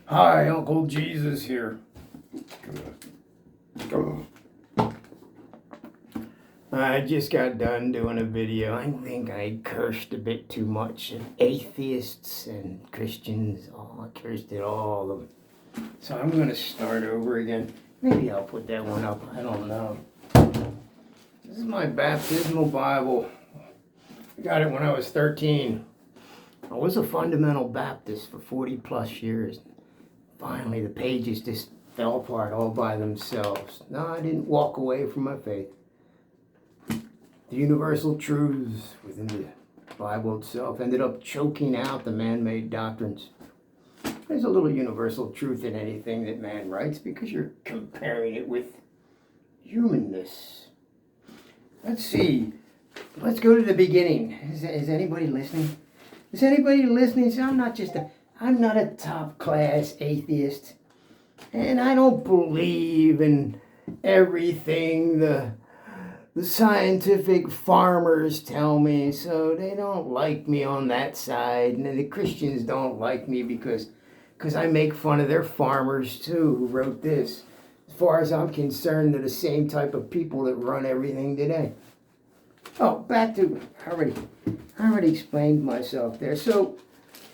Hi, Uncle Jesus here. I just got done doing a video. I think I cursed a bit too much. Atheists and Christians, I cursed at all of them. So I'm going to start over again. Maybe I'll put that one up. I don't know. This is my baptismal Bible. I got it when I was 13. I was a fundamental Baptist for 40 plus years. Finally, the pages just fell apart all by themselves. No, I didn't walk away from my faith. The universal truths within the Bible itself ended up choking out the man-made doctrines. There's a little universal truth in anything that man writes because you're comparing it with humanness. Let's see. Let's go to the beginning. Is anybody listening? Is anybody listening? So I'm not a top-class atheist, and I don't believe in everything the scientific farmers tell me, so they don't like me on that side, and the Christians don't like me because I make fun of their farmers too, who wrote this. As far as I'm concerned, they're the same type of people that run everything today. Oh, back to, I already explained myself there. So,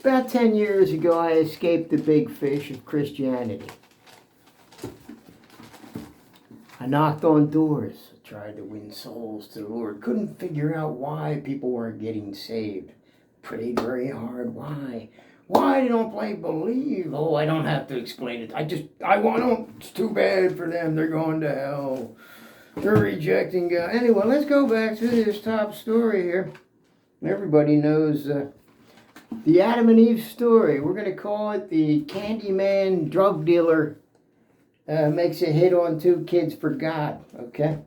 about 10 years ago, I escaped the big fish of Christianity. I knocked on doors, tried to win souls to the Lord. Couldn't figure out why people weren't getting saved. Prayed very hard. Why? Why they don't believe? Oh, I don't have to explain it. I want them. It's too bad for them. They're going to hell. They're rejecting God. Anyway, let's go back to this top story here. Everybody knows the Adam and Eve story. We're going to call it the Candyman Drugdealer makes a hit on two kids for God. Okay?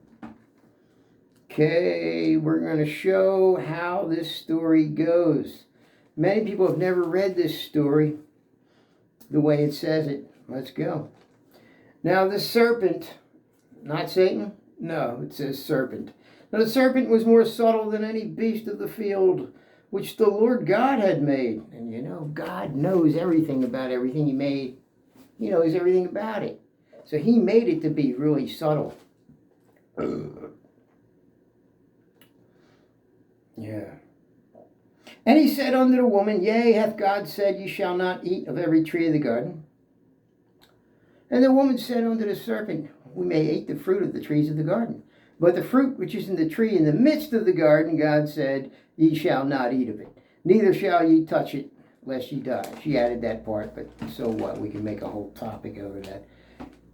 Okay, we're going to show how this story goes. Many people have never read this story the way it says it. Let's go. Now the serpent, not Satan. No, it says serpent. Now the serpent was more subtle than any beast of the field which the Lord God had made. And you know, God knows everything about everything he made. He knows everything about it. So he made it to be really subtle. Yeah. And he said unto the woman, Yea, hath God said, Ye shall not eat of every tree of the garden? And the woman said unto the serpent, We may eat the fruit of the trees of the garden. But the fruit which is in the tree in the midst of the garden, God said, Ye shall not eat of it, neither shall ye touch it, lest ye die. She added that part, but so what? We can make a whole topic over that.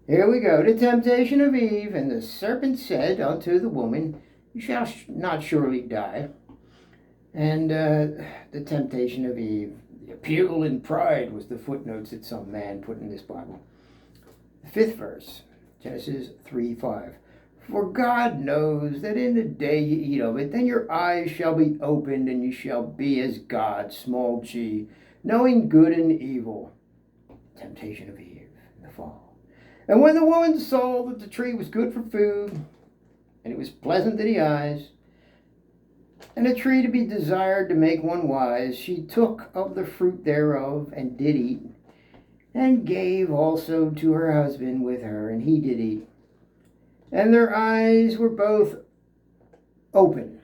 Here we go. The temptation of Eve. And the serpent said unto the woman, You shall not surely die. And the temptation of Eve. The appeal in pride was the footnotes that some man put in this Bible. The 5th verse, Genesis 3:5. For God knows that in the day ye eat of it, then your eyes shall be opened, and you shall be as God, small g, knowing good and evil. Temptation of Eve, the fall. And when the woman saw that the tree was good for food, and it was pleasant to the eyes, and a tree to be desired to make one wise, she took of the fruit thereof, and did eat, and gave also to her husband with her, and he did eat. And their eyes were both open.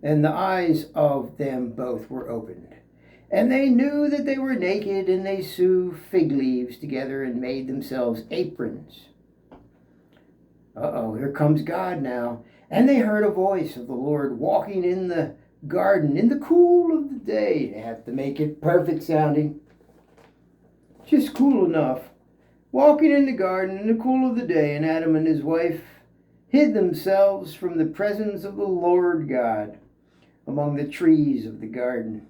And the eyes of them both were opened. And they knew that they were naked, and they sewed fig leaves together and made themselves aprons. Here comes God now. And they heard a voice of the Lord walking in the garden in the cool of the day. They have to make it perfect sounding. Just cool enough. Walking in the garden in the cool of the day, and Adam and his wife hid themselves from the presence of the Lord God among the trees of the garden.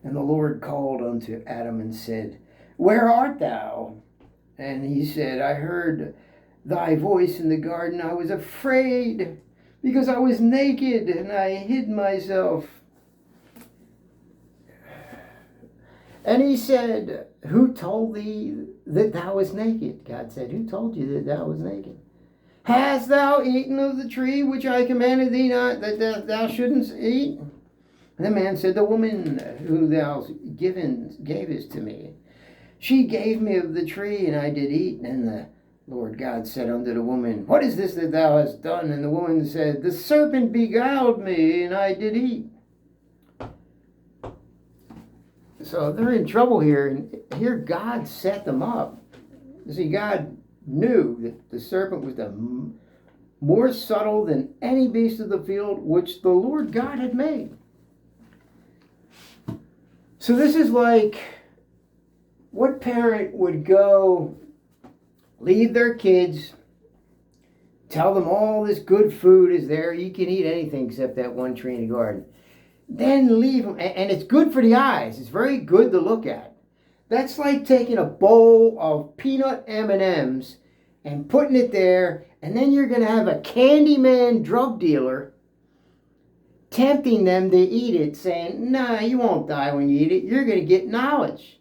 And the Lord called unto Adam and said, Where art thou? And he said, I heard thy voice in the garden. I was afraid because I was naked and I hid myself. And he said, Who told thee that thou wast naked? God said, Who told you that thou wast naked? Hast thou eaten of the tree which I commanded thee not that thou shouldn't eat? And the man said, the woman who thou gavest to me, she gave me of the tree, and I did eat. And the Lord God said unto the woman, what is this that thou hast done? And the woman said, the serpent beguiled me, and I did eat. So they're in trouble here, and here God set them up. You see, God knew that the serpent was more subtle than any beast of the field which the Lord God had made. So this is like, what parent would go leave their kids, tell them all this good food is there, you can eat anything except that one tree in the garden, then leave them, and it's good for the eyes, it's very good to look at. That's like taking a bowl of peanut M&Ms and putting it there, and then you're going to have a Candyman drug dealer tempting them to eat it, saying, nah, you won't die when you eat it. You're going to get knowledge.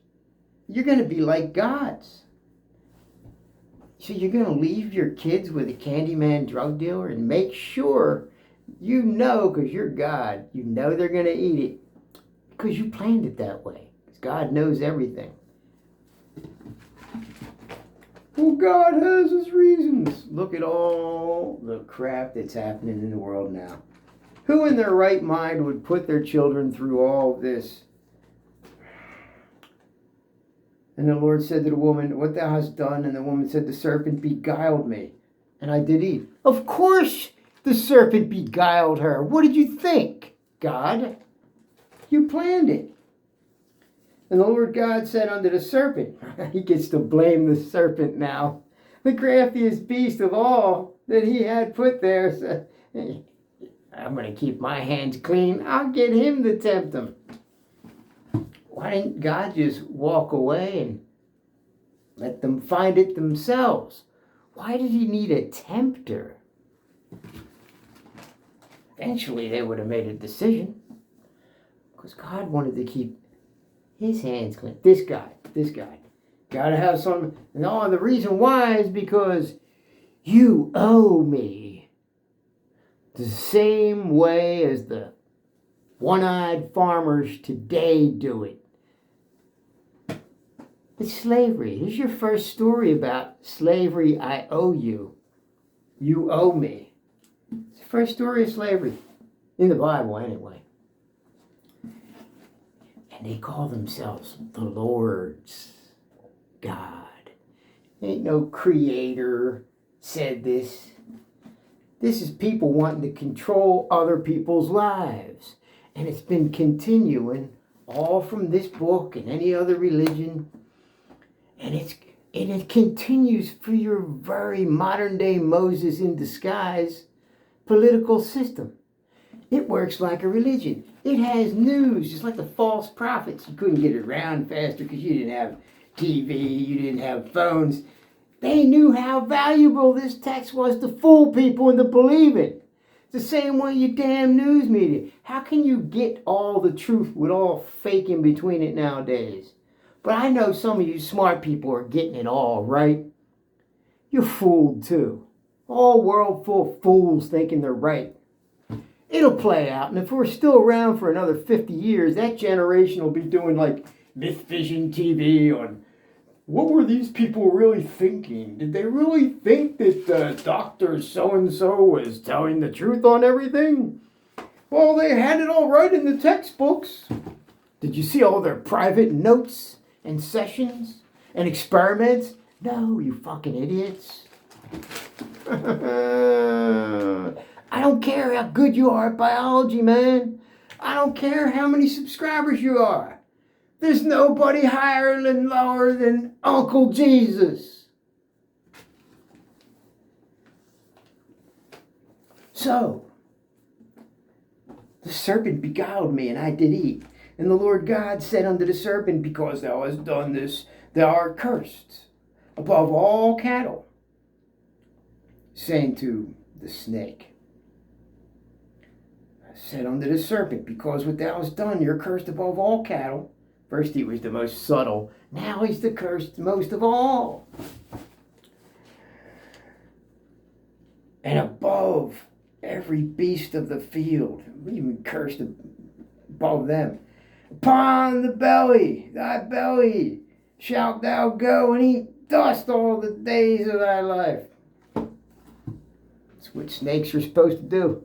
You're going to be like gods. So you're going to leave your kids with a Candyman drug dealer and make sure you know, because you're God, you know they're going to eat it because you planned it that way. Because God knows everything. Well, God has his reasons. Look at all the crap that's happening in the world now. Who in their right mind would put their children through all this? And the Lord said to the woman, what thou hast done? And the woman said, the serpent beguiled me, and I did eat. Of course the serpent beguiled her. What did you think, God? You planned it. And the Lord God said unto the serpent, he gets to blame the serpent now, the craftiest beast of all that he had put there, said, I'm going to keep my hands clean. I'll get him to tempt him. Why didn't God just walk away and let them find it themselves? Why did he need a tempter? Eventually they would have made a decision, because God wanted to keep his hands clean. This guy. Gotta have some. No, the reason why is because you owe me. The same way as the one-eyed farmers today do it. It's slavery. Here's your first story about slavery. I owe you. You owe me. It's the first story of slavery. In the Bible, anyway. And they call themselves the Lord's God. Ain't no creator said this. This is people wanting to control other people's lives. And it's been continuing all from this book and any other religion. And it continues for your very modern day Moses in disguise political system. It works like a religion. It has news, just like the false prophets. You couldn't get it around faster because you didn't have TV, you didn't have phones. They knew how valuable this text was to fool people into believing. It's the same way you damn news media. How can you get all the truth with all fake in between it nowadays? But I know some of you smart people are getting it all right. You're fooled too. All world full of fools thinking they're right. It'll play out, and if we're still around for another 50 years, that generation will be doing like Myth Vision TV on what were these people really thinking? Did they really think that Dr. So-and-so was telling the truth on everything? Well, they had it all right in the textbooks. Did you see all their private notes and sessions and experiments? No, you fucking idiots. I don't care how good you are at biology, man. I don't care how many subscribers you are. There's nobody higher and lower than Uncle Jesus. So, the serpent beguiled me, and I did eat. And the Lord God said unto the serpent, because thou hast done this, thou art cursed above all cattle. Saying to the snake, I said unto the serpent, because what thou hast done, you're cursed above all cattle. First he was the most subtle. Now he's the cursed most of all. And above every beast of the field, even cursed above them. Upon the belly, thy belly, shalt thou go and eat dust all the days of thy life. That's what snakes are supposed to do.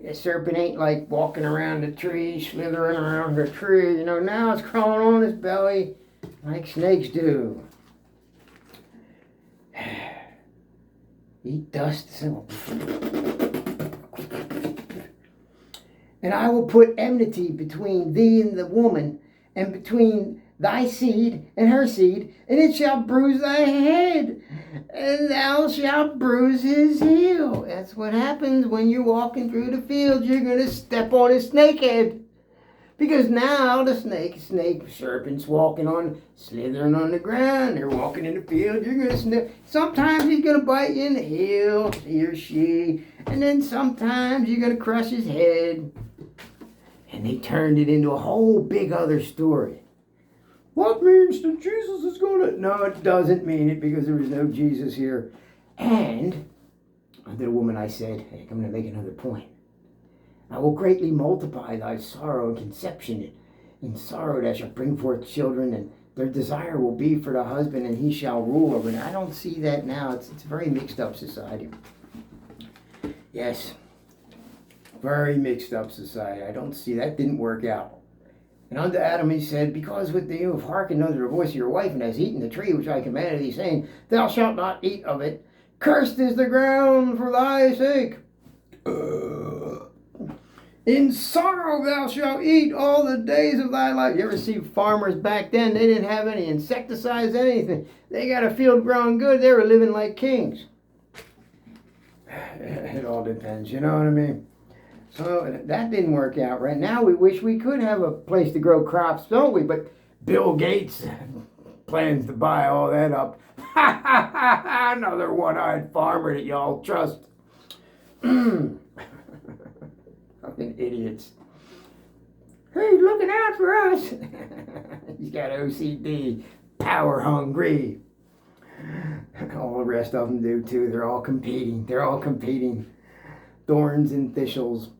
A serpent ain't like walking around a tree, slithering around a tree. Now it's crawling on its belly like snakes do. Eat dust. And I will put enmity between thee and the woman, and between thy seed and her seed, and it shall bruise thy head, and thou shalt bruise his heel. That's what happens when you're walking through the field. You're going to step on his snake head. Because now the serpent's slithering on the ground. They're walking in the field. You're going to sniff. Sometimes he's going to bite you in the heel, he or she. And then sometimes you're going to crush his head. And they turned it into a whole big other story. What means that Jesus is going to... No, it doesn't mean it, because there is no Jesus here. And unto the woman I said, hey, I'm going to make another point. I will greatly multiply thy sorrow and conception. In sorrow thou shalt bring forth children, and their desire will be for the husband, and he shall rule over them. I don't see that now. It's a very mixed up society. Yes. Very mixed up society. I don't see that. Didn't work out. And unto Adam he said, because with you have hearkened unto the voice of your wife, and hast eaten the tree which I commanded thee, saying, thou shalt not eat of it. Cursed is the ground for thy sake. In sorrow thou shalt eat all the days of thy life. You ever see farmers back then? They didn't have any insecticides, anything. They got a field growing good. They were living like kings. It all depends, you know what I mean? So that didn't work out right. Now we wish we could have a place to grow crops, don't we? But Bill Gates plans to buy all that up. Another one-eyed farmer that y'all trust. Fucking idiots. He's looking out for us. He's got OCD, power hungry. All the rest of them do too. They're all competing. Thorns and thistles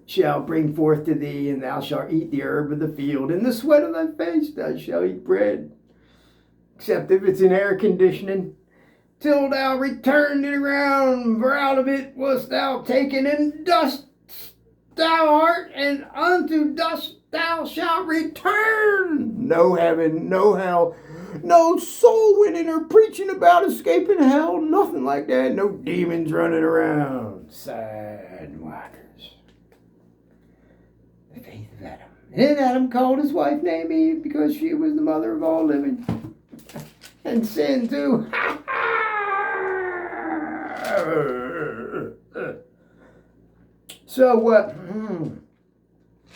shall bring forth to thee, and thou shalt eat the herb of the field. In the sweat of thy face thou shalt eat bread. Except if it's in air conditioning. Till thou return to the ground, for out of it wast thou taken, and dust thou art, and unto dust thou shalt return. No heaven, no hell, no soul winning or preaching about escaping hell, nothing like that. No demons running around. Sad waters. The faith of Adam. And then Adam called his wife name Eve, because she was the mother of all living. And sin too. So,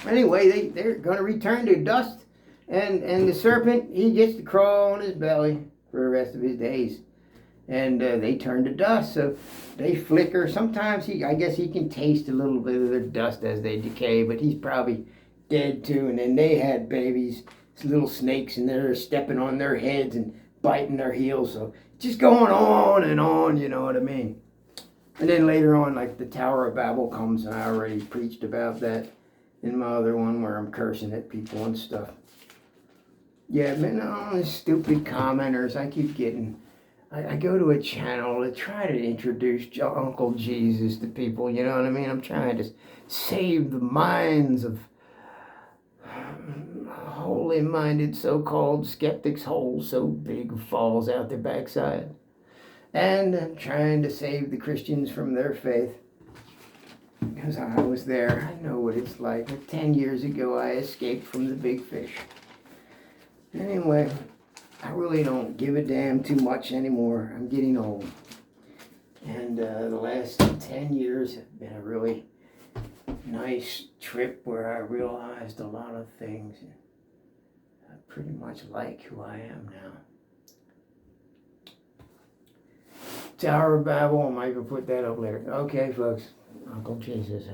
anyway, they're going to return to dust, and the serpent, he gets to crawl on his belly for the rest of his days. And they turn to dust, so they flicker. Sometimes I guess he can taste a little bit of their dust as they decay, but he's probably dead too. And then they had babies, little snakes, and they're stepping on their heads and biting their heels. So just going on and on, you know what I mean? And then later on, like the Tower of Babel comes, and I already preached about that in my other one where I'm cursing at people and stuff. Yeah, man, all these stupid commenters I keep getting. I go to a channel to try to introduce Uncle Jesus to people, you know what I mean? I'm trying to save the minds of holy-minded so-called skeptics, holes so big falls out their backside. And I'm trying to save the Christians from their faith. Because I was there. I know what it's like. 10 years ago, I escaped from the big fish. Anyway, I really don't give a damn too much anymore. I'm getting old. And the last 10 years have been a really nice trip where I realized a lot of things. I pretty much like who I am now. Tower of Babel, I might even put that up later. Okay, folks. Uncle Jesus.